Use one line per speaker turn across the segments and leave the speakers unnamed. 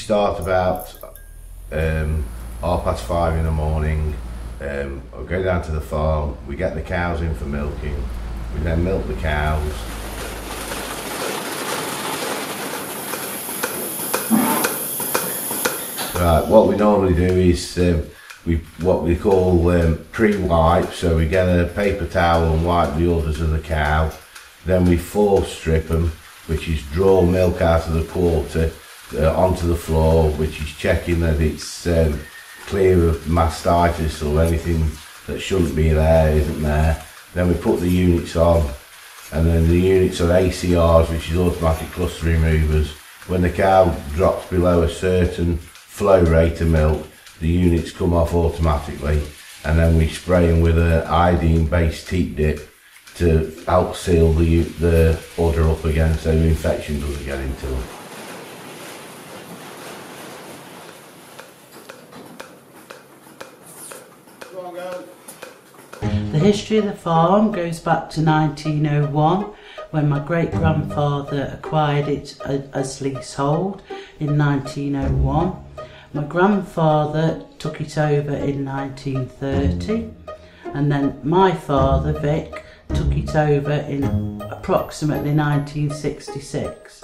start about 5:30 in the morning. I'll go down to the farm, we get the cows in for milking, we then milk the cows. Right, what we normally do is what we call pre-wipe, so we get a paper towel and wipe the udders of the cow. Then we force strip them, which is draw milk out of the quarter onto the floor, which is checking that it's clear of mastitis or anything that shouldn't be there isn't there. Then we put the units on, and then the units are ACRs, which is automatic cluster removers. When the cow drops below a certain flow rate of milk, the units come off automatically, and then we spray them with an iodine-based teat dip to help seal the udder up again so the infection doesn't get into them.
The history of the farm goes back to 1901, when my great-grandfather acquired it as leasehold in 1901. My grandfather took it over in 1930, and then my father, Vic, took it over in approximately 1966.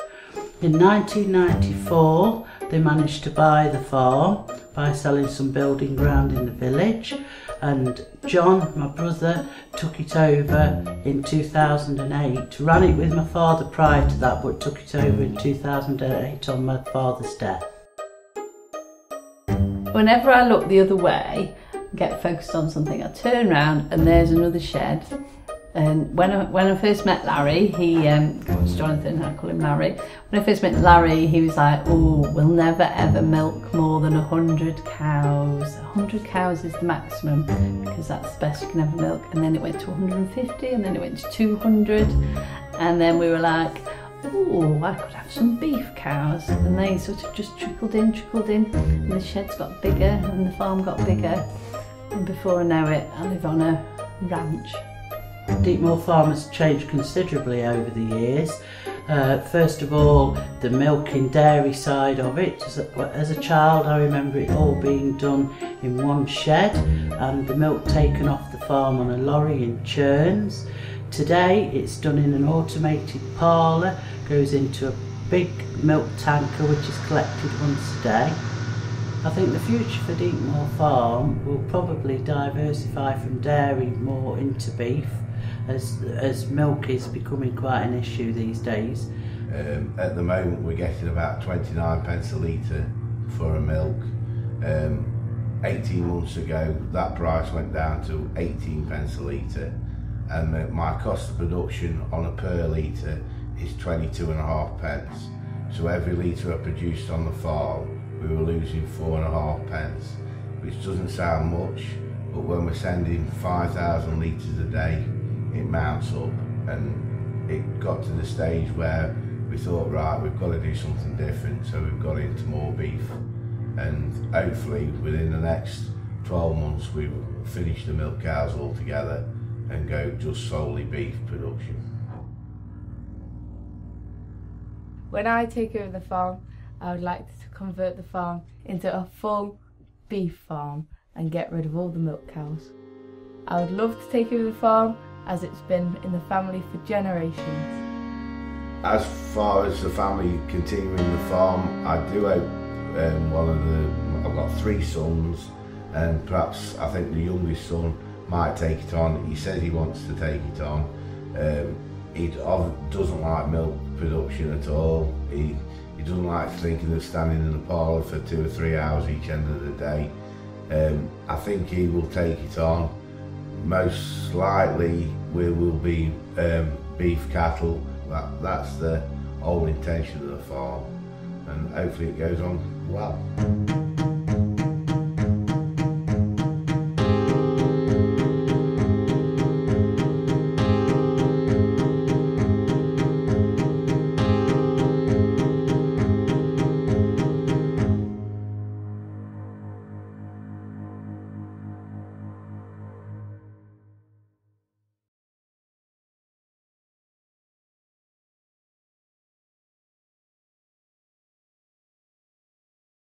In 1994, they managed to buy the farm by selling some building ground in the village, and John, my brother, took it over in 2008. Ran it with my father prior to that, but took it over in 2008 on my father's death.
Whenever I look the other way, get focused on something, I turn around and there's another shed. And when I first met Larry, it's Jonathan, I call him Larry. When I first met Larry, he was like, oh, we'll never ever milk more than 100 cows. 100 cows is the maximum, because that's the best you can ever milk. And then it went to 150, and then it went to 200. And then we were like, oh, I could have some beef cows. And they sort of just trickled in, and the sheds got bigger, and the farm got bigger. And before I know it, I live on a ranch.
Deepmoor Farm has changed considerably over the years. First of all, the milking dairy side of it. As a child, I remember it all being done in one shed and the milk taken off the farm on a lorry in churns. Today, it's done in an automated parlour, goes into a big milk tanker which is collected once a day. I think the future for Deepmoor Farm will probably diversify from dairy more into beef, as milk is becoming quite an issue these days.
At the moment we're getting about 29 pence a litre for a milk. 18 months ago that price went down to 18 pence a litre, and my cost of production on a per litre is 22.5 pence. So every litre I produced on the farm we were losing 4.5 pence, which doesn't sound much, but when we're sending 5,000 litres a day, it mounts up, and it got to the stage where we thought, right, we've got to do something different, so we've got into more beef, and hopefully within the next 12 months we will finish the milk cows altogether and go just solely beef production.
When I take over the farm, I would like to convert the farm into a full beef farm and get rid of all the milk cows. I would love to take over the farm, as it's been in the family for generations.
As far as the family continuing the farm, I do hope I've got 3 sons, and perhaps I think the youngest son might take it on. He says he wants to take it on. He doesn't like milk production at all. He doesn't like thinking of standing in the parlour for 2 or 3 hours each end of the day. I think he will take it on. Most likely we will be beef cattle. That's the whole intention of the farm, and hopefully it goes on well.